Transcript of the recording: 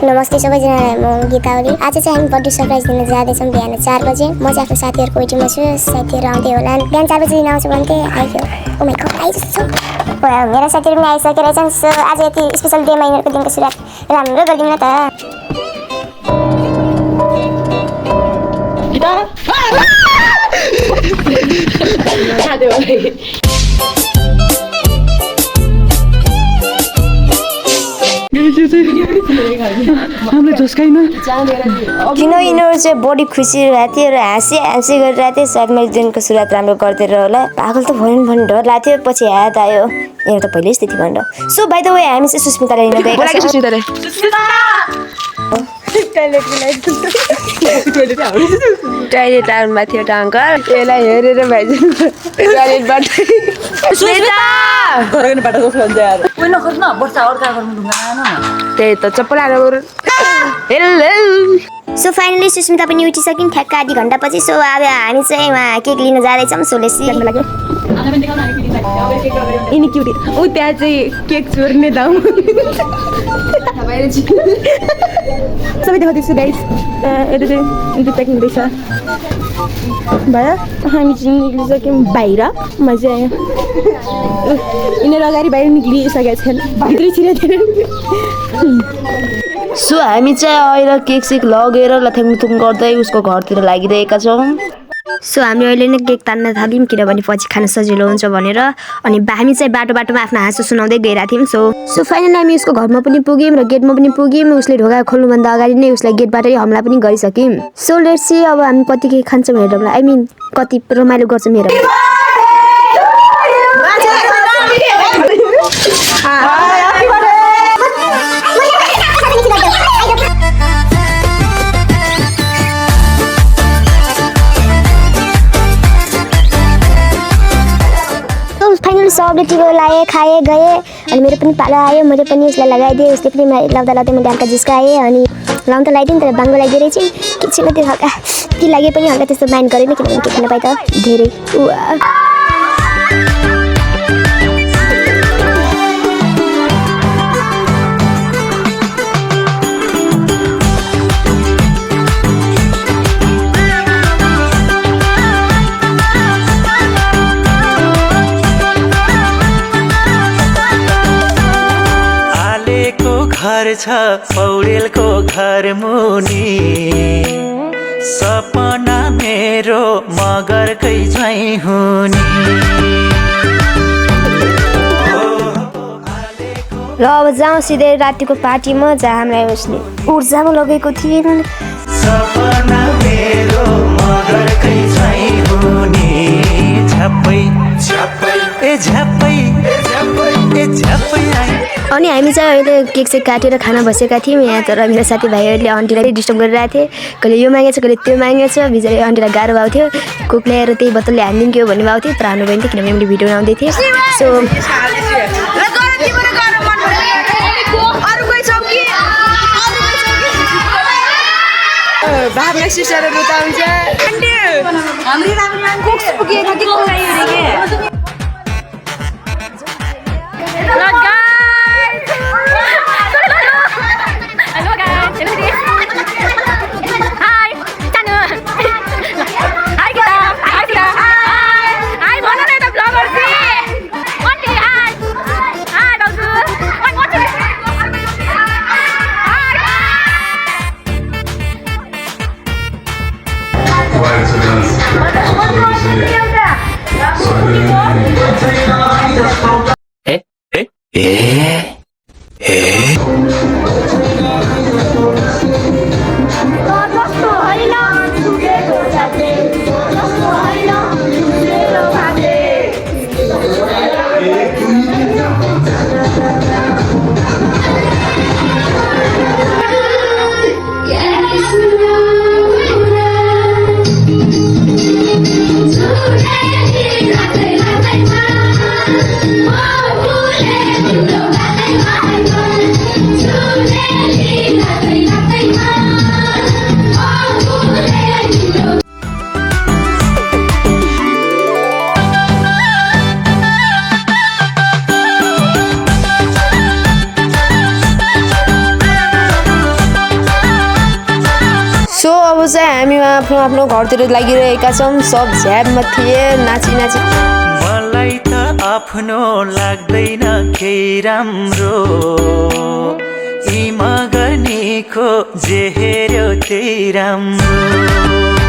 नमस्ते सबैजनालाई, म गीतावली। आज चाहिँ हामी बर्थडे सरप्राइज दिन जाँदैछौँ बिहान 4 बजे। म चाहिँ आफ्नो साथीहरूको वेटिङमा छु, साथीहरू आउँदै होला। बिहान 4 बजे दिन आउँछु भन्थे, आइयो। ओ माय गॉड, आइसक्यो। मेरा साथीहरू पनि आइसकेर छन्। सो आज यति स्पेशल डेमा यिनीहरूको दिनको सुरुवात राम्रो गरिदिउँ न त। हामीले झस्काइन किन यिनीहरू चाहिँ बढी खुसी रहेको थियो र हाँसी गरिरहेको थियो। सायद मैले दिनको सुरुवात राम्रो गरिदिएर होला। पागल त भयो भन्ने डर लाग्थ्यो, पछि याद आयो यहाँ त पहिल्यै स्थिति भनेर। सो बाइ द वे हामी चाहिँ सुस्मितालाई लिन गएको टोइलेट आउनुभएको थियो एउटा अङ्कल। यसलाई हेरेर भाइजन टोइलेटबाट त्यही त चप्पल हालेर हेलो। सो फाइनली सुस्मिता पनि उठिसकिन् ठ्याक्क आधी घन्टा पछि। सो अब हामी चाहिँ उहाँ केक लिन जाँदैछौँ। सो लेसी लाग्यो यिनी क्युटी ऊ त्यहाँ चाहिँ केक चोर्ने दाउ सबै देखाउँदैछु गाइस। यता चाहिँ प्याकिङ हुँदैछ भयो। हामी चाहिँ निक्लिसक्यौँ बाहिर। मजा आयो। यिनीहरू अगाडि बाहिर निक्लिसकेका छन्, भित्रै छिरेको। सो हामी चाहिँ अहिले केक सेक लगेर लथाङमुथुङ गर्दै उसको घरतिर लागिरहेका छौँ। सो हामी अहिले नै केक तान्न थाल्यौँ किनभने पछि खान सजिलो हुन्छ भनेर। अनि हामी चाहिँ बाटोमा आफ्नो हाँसो सुनाउँदै गइरहेको थियौँ। सो फाइनली हामी उसको घरमा पनि पुग्यौँ र गेटमा पनि पुग्यौँ। उसले ढोका खोल्नुभन्दा अगाडि नै उसलाई गेटबाटै हमला पनि गरिसक्यौँ। सो लेट्स सी अब हामी कति केक खान्छौँ हेरौँ। आई मिन कति रमाइलो गर्छौँ हेरौँ। सबले टिको लगाएँ, खाएँ, गएँ। अनि मेरो पनि पालो आयो, मैले पनि उसलाई लगाइदिएँ। उसले पनि लाउँदा मैले हल्का जिस्काएँ। अनि लाउन त लगाइदिएँ तर बाङ्गो लगाइदिएर चाहिँ के छैन त्यो हल्का के लागे पनि हल्का त्यस्तो माइन्ड गरेन किनभने के खान पाएँ त धेरै। घर छ पौडेलको घर मुनि, सपना मेरो मगरकै झैँ हुने। ल अब जाउँ सिधै रातिको पार्टीमा जहाँ हामीलाई उसले ऊर्जामा लगेको थिइन्। सपना मेरो मगरकै झैँ हुने, झ्याप्पै झ्याप्पै ए झ्याप्पै ए झ्याप्पै। अनि हामी चाहिँ अहिले केक सेक काटेर खाना बसेका थियौँ यहाँ। तर मेरो साथीभाइहरूले आन्टीलाई डिस्टर्ब गरिरहेको थिएँ। कहिले यो मागेछ कहिले त्यो मागेछ। बिचरा आन्टीलाई गाह्रो भएको थियो। कोक ल्याएर त्यही बोतलले हानिदिन्थ्यो भन्ने भएको थियो तर हान्नु भएन थियो किनभने मैले भिडियो बनाउँदै थिएँ। सो भावना सिस्टरहरू रुताउँछ। सो अब चाहिँ हामी आफ्नो आफ्नो घरतिर लागिरहेका छौँ सब झ्यापमा थिए नाची नाची मलाई त आफ्नो लाग्दैन केही राम्रो यी मगनीको जे हेर्यो त्यही राम्रो